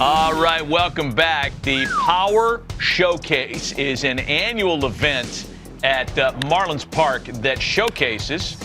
All right, welcome back. The Power Showcase is an annual event at Marlins Park that showcases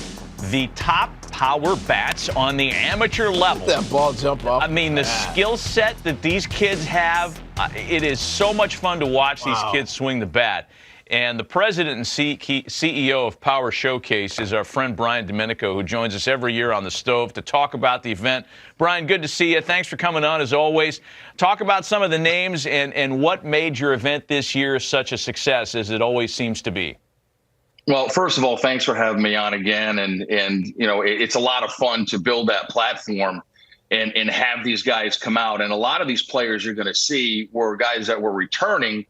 the top power bats on the amateur level. That ball jump off. I mean, the skill set that these kids have, it is so much fun to watch these kids swing the bat. And the president and CEO of Power Showcase is our friend Brian Domenico, who joins us every year on the stove to talk about the event. Brian, good to see you. Thanks for coming on, as always. Talk about some of the names and what made your event this year such a success, as it always seems to be. Well, first of all, thanks for having me on again. And you know, it's a lot of fun to build that platform and have these guys come out. And a lot of these players you're going to see were guys that were returning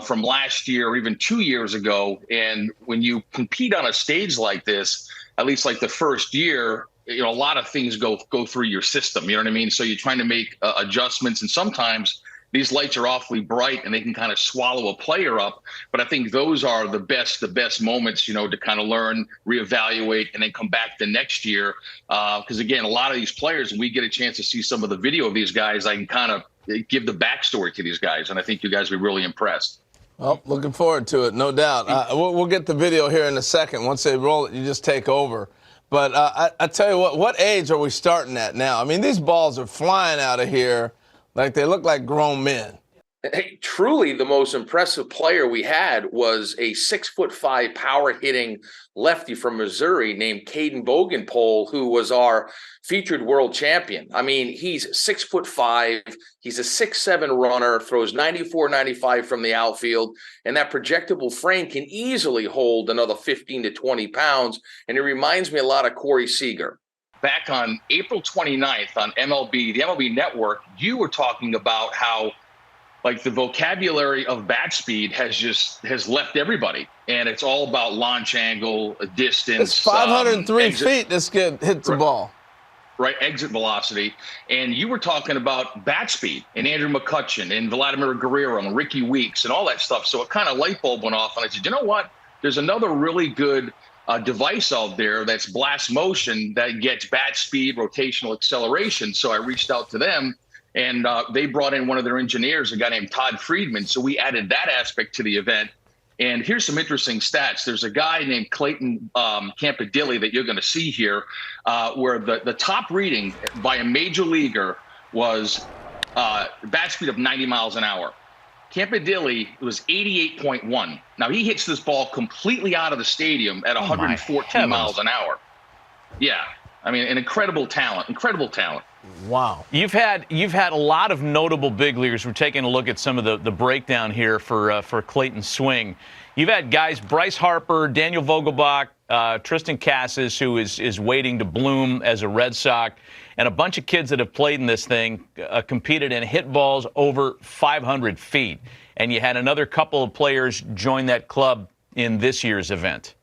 from last year or even 2 years ago. And when you compete on a stage like this, at least like the first year, you know, a lot of things go through your system. You know what I mean? So you're trying to make adjustments, and sometimes these lights are awfully bright and they can kind of swallow a player up. But I think those are the best moments, you know, to kind of learn, reevaluate, and then come back the next year. Because again, a lot of these players, when we get a chance to see some of the video of these guys, I can kind of give the backstory to these guys, and I think you guys will be really impressed. Well, looking forward to it, no doubt. We'll get the video here in a second. Once they roll it, you just take over. But I tell you what age are we starting at now? I mean, these balls are flying out of here like they look like grown men. Hey, truly the most impressive player we had was a 6'5" power hitting lefty from Missouri named Caden Bogenpole, who was our featured world champion. I mean, he's 6'5", he's a 6'7" runner, throws 94, 95 from the outfield, and that projectable frame can easily hold another 15 to 20 pounds. And it reminds me a lot of Corey Seager. Back on April 29th on the MLB Network, you were talking about how like the vocabulary of bat speed has left everybody, and it's all about launch angle, distance. It's 503 feet this kid hits the ball. Right, exit velocity. And you were talking about bat speed and Andrew McCutchen and Vladimir Guerrero and Ricky Weeks and all that stuff. So it kind of light bulb went off, and I said, you know what? There's another really good device out there that's blast motion that gets bat speed, rotational acceleration. So I reached out to them. And they brought in one of their engineers, a guy named Todd Friedman. So we added that aspect to the event. And here's some interesting stats. There's a guy named Clayton Campadilli that you're going to see here, where the top reading by a major leaguer was bat speed of 90 miles an hour. Campadilli was 88.1. Now, he hits this ball completely out of the stadium at 114 miles an hour. Yeah. I mean, an incredible talent. Wow. You've had a lot of notable big leaguers. We're taking a look at some of the breakdown here for Clayton's swing. You've had guys, Bryce Harper, Daniel Vogelbach, Tristan Casas, who is waiting to bloom as a Red Sox, and a bunch of kids that have played in this thing, competed and hit balls over 500 feet. And you had another couple of players join that club in this year's event.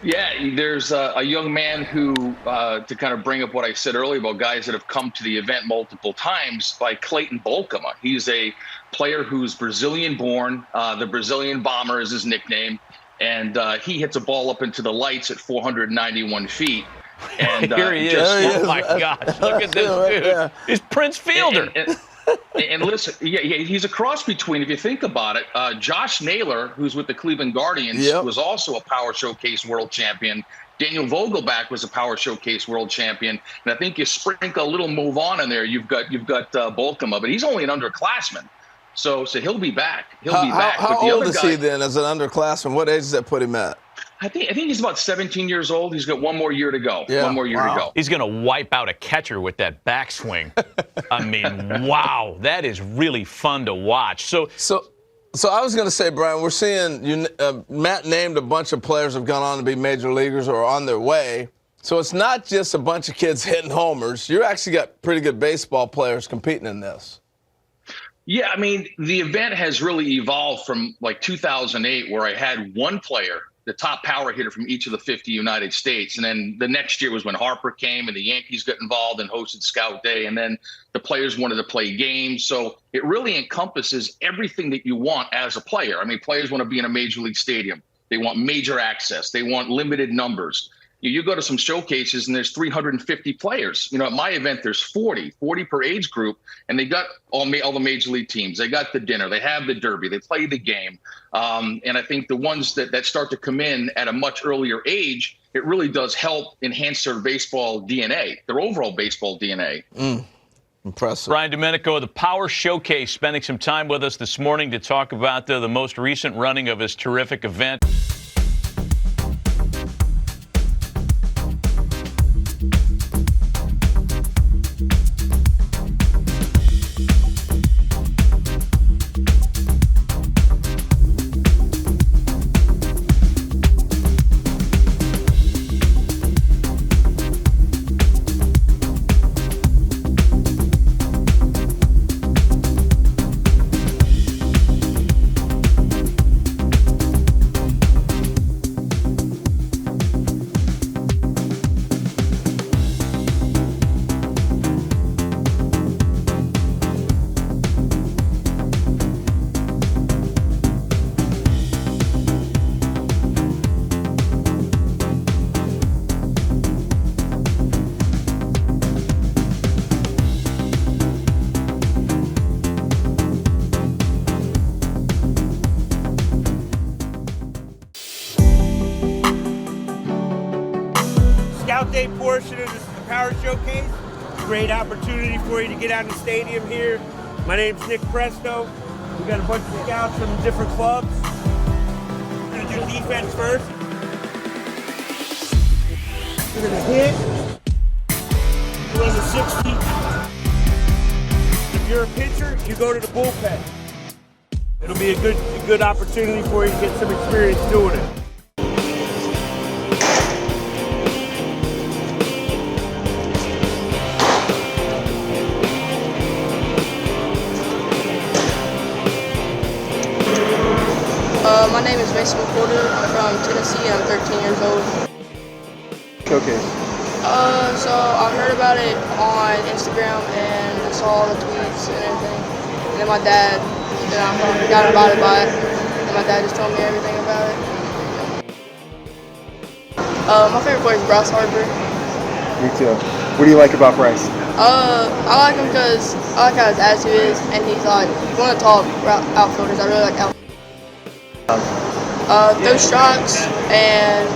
Yeah, there's a young man who, to kind of bring up what I said earlier about guys that have come to the event multiple times, by Clayton Bolkema. He's a player who's Brazilian-born. The Brazilian Bomber is his nickname. And he hits a ball up into the lights at 491 feet. And here he is. Oh, my gosh. Look at this dude. He's Prince Fielder. And listen, he's a cross between, if you think about it, Josh Naylor, who's with the Cleveland Guardians, was also a Power Showcase world champion. Daniel Vogelbach was a Power Showcase world champion. And I think you sprinkle a little move on in there, you've got Bolkema, but he's only an underclassman. So he'll be back. He'll be back. How old is he then as an underclassman? What age does that put him at? I think he's about 17 years old. He's got one more year to go. Yeah. One more year to go. He's going to wipe out a catcher with that backswing. I mean, wow, that is really fun to watch. So I was going to say, Brian, we're seeing Matt named a bunch of players have gone on to be major leaguers or are on their way. So it's not just a bunch of kids hitting homers. You actually got pretty good baseball players competing in this. Yeah, I mean, the event has really evolved from like 2008, where I had one player, the top power hitter from each of the 50 United States. And then the next year was when Harper came and the Yankees got involved and hosted Scout Day. And then the players wanted to play games. So it really encompasses everything that you want as a player. I mean, players want to be in a major league stadium. They want major access. They want limited numbers. You go to some showcases and there's 350 players. At my event, there's 40 per age group, and they got all the major league teams. They got the dinner, they have the derby, they play the game. And I think the ones that start to come in at a much earlier age, it really does help enhance their baseball DNA, their overall baseball DNA. Impressive. Brian Domenico of the Power Showcase spending some time with us this morning to talk about the most recent running of his terrific event. Scout Day portion of this Power Showcase. Great opportunity for you to get out in the stadium here. My name's Nick Presto. We got a bunch of scouts from different clubs. We're gonna do defense first. We're gonna hit. Run the 60. If you're a pitcher, you go to the bullpen. It'll be a good opportunity for you to get some experience doing it. My name is Mcwhirter. I'm from Tennessee. I'm 13 years old. Showcase. So I heard about it on Instagram and I saw all the tweets and everything. And then my dad, I got invited by it. And my dad just told me everything about it. My favorite player is Bryce Harper. Me too. What do you like about Bryce? I like him because I like how his attitude is, and he's one of the top outfielders. I really like outfielders. Throw shots and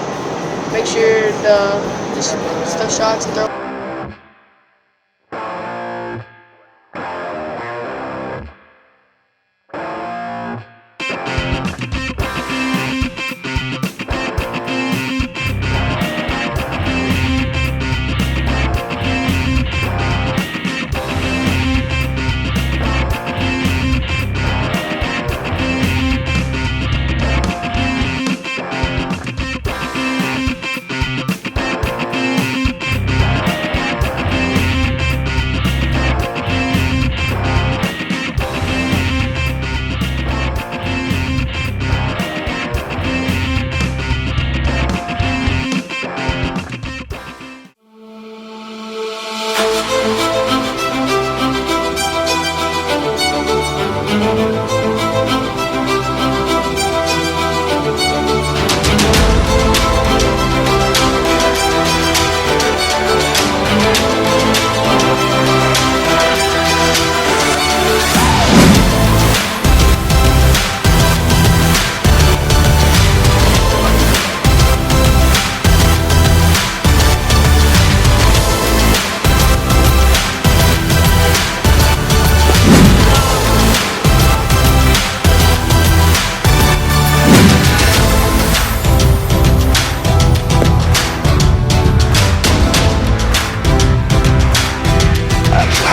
make sure to just throw shots and throw.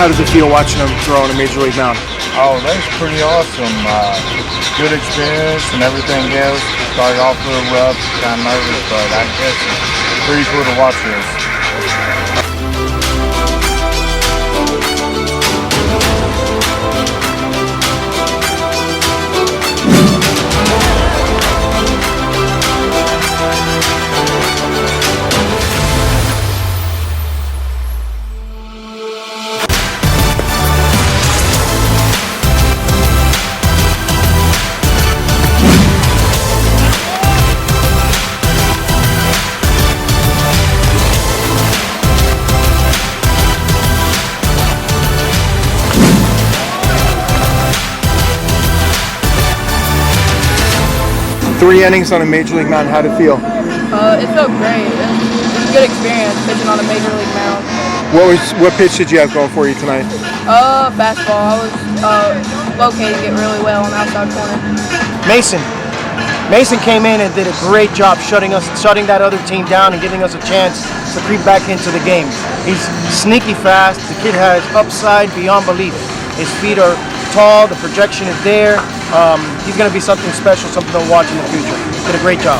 How does it feel watching him throw on a major league mound? Oh, that's pretty awesome. Good experience and everything else. Started off a little rough, kind of nervous, but I guess it's pretty cool to watch this. 3 innings on a Major League mound, how'd it feel? It felt great. It was a good experience pitching on a major league mound. What pitch did you have going for you tonight? Fastball. I was locating it really well on the outside corner. Mason came in and did a great job shutting that other team down and giving us a chance to creep back into the game. He's sneaky fast. The kid has upside beyond belief. His feet are tall. The projection is there. He's going to be something special, something to watch in the future. Did a great job.